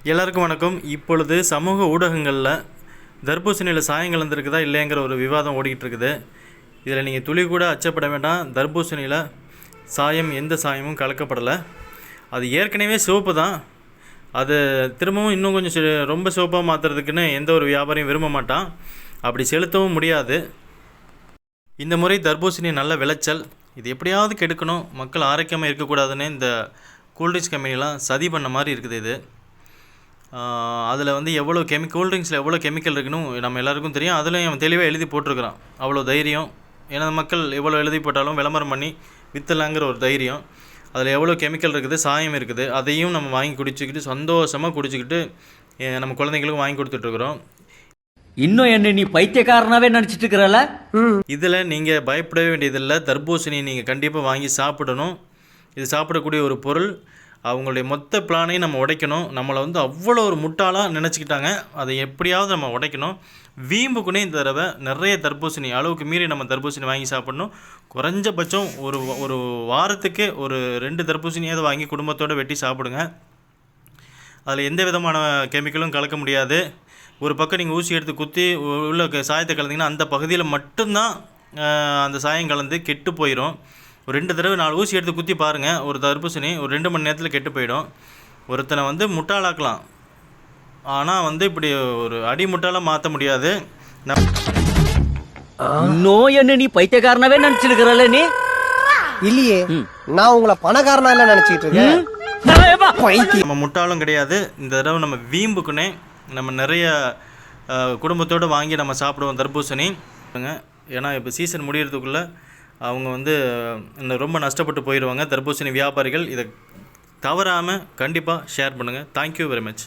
எல்லாருக்கும் வணக்கம். இப்பொழுது சமூக ஊடகங்களில் தர்பூசணியில் சாயம் கலந்துருக்குதா இல்லைங்கிற ஒரு விவாதம் ஓடிக்கிட்டு இருக்குது. இதில் நீங்கள் துளி கூட அச்சப்பட வேண்டாம். தர்பூசணியில் எந்த சாயமும் கலக்கப்படலை. அது ஏற்கனவே சிவப்பு தான். அது திரும்பவும் இன்னும் கொஞ்சம் ரொம்ப சிவப்பாக மாற்றுறதுக்குன்னு எந்த ஒரு வியாபாரியும் விரும்ப மாட்டான். அப்படி செலுத்தவும் முடியாது. இந்த முறை தர்பூசணி நல்ல விளைச்சல். இது எப்படியாவது கெடுக்கணும், மக்கள் ஆரோக்கியமாக இருக்கக்கூடாதுன்னு இந்த கூல்ட்ரிங்க்ஸ் கம்பெனிலாம் சதி பண்ண மாதிரி இருக்குது. இது அதில் வந்து எவ்வளோ கூல்ட்ரிங்க்ஸில் எவ்வளோ கெமிக்கல் இருக்குன்னு நம்ம எல்லாருக்கும் தெரியும். அதுலேயும் அவன் தெளிவாக எழுதி போட்டிருக்கிறான். அவ்வளோ தைரியம். ஏன்னா மக்கள் எவ்வளோ எழுதி போட்டாலும் விளம்பரம் பண்ணி விற்றலாங்கிற ஒரு தைரியம். அதில் எவ்வளோ கெமிக்கல் இருக்குது, சாயம் இருக்குது, அதையும் நம்ம வாங்கி குடிச்சிக்கிட்டு சந்தோஷமாக குடிச்சிக்கிட்டு நம்ம குழந்தைங்களுக்கும் வாங்கி கொடுத்துட்ருக்குறோம். இன்னும் என்ன நீ பைத்தியக்காரனாவே நினச்சிட்டு இருக்கிறல? இதில் நீங்கள் பயப்படவே வேண்டியதில்லை. தர்பூசணி நீங்கள் கண்டிப்பாக வாங்கி சாப்பிடணும். இது சாப்பிடக்கூடிய ஒரு பொருள். அவங்களுடைய மொத்த பிளானையும் நம்ம உடைக்கணும். நம்மளை வந்து அவ்வளோ ஒரு முட்டாளாக நினச்சிக்கிட்டாங்க. அதை எப்படியாவது நம்ம உடைக்கணும். வீம்புக்குனே இந்த தடவை நிறைய தர்பூசணி, அளவுக்கு மீறி நம்ம தர்பூசணி வாங்கி சாப்பிடணும். குறைஞ்சபட்சம் ஒரு வாரத்துக்கு ஒரு 2 தர்பூசணியாவது வாங்கி குடும்பத்தோடு வெட்டி சாப்பிடுங்க. அதில் எந்த விதமான கெமிக்கலும் கலக்க முடியாது. ஒரு பக்கம் நீங்கள் ஊசி எடுத்து குத்தி உள்ள சாயத்தை கலந்திங்கன்னா அந்த பகுதியில் மட்டும்தான் அந்த சாயம் கலந்து கெட்டு போயிடும். ஒரு 2 தடவை 4 ஊசி எடுத்து குத்தி பாருங்கள். ஒரு தர்பூசணி ஒரு 2 மணி நேரத்தில் கெட்டு போயிடும். ஒருத்தனை வந்து முட்டாளாக்கலாம், ஆனால் வந்து இப்படி ஒரு அடி முட்டாளாக மாற்ற முடியாது. இன்னும் என்ன நீ பைத்தியக்காரனாவே நினைச்சிட்டு இருக்கிறல? நீ இல்லையே, நான் உங்களை பணக்காரனா இல்ல நினைச்சிட்டு இருக்கேன். நம்ம முட்டாளும் கிடையாது. இந்த தடவை நம்ம வீம்புக்குனே நம்ம நிறைய குடும்பத்தோடு வாங்கி நம்ம சாப்பிடுவோம் தர்பூசணி. ஏன்னா இப்போ சீசன் முடிகிறதுக்குள்ளே அவங்க வந்து ரொம்ப நஷ்டப்பட்டு போயிடுவாங்க. தர்பூசணி வியாபாரிகள் இதை தவறாமல் கண்டிப்பாக ஷேர் பண்ணுங்கள். Thank you very much.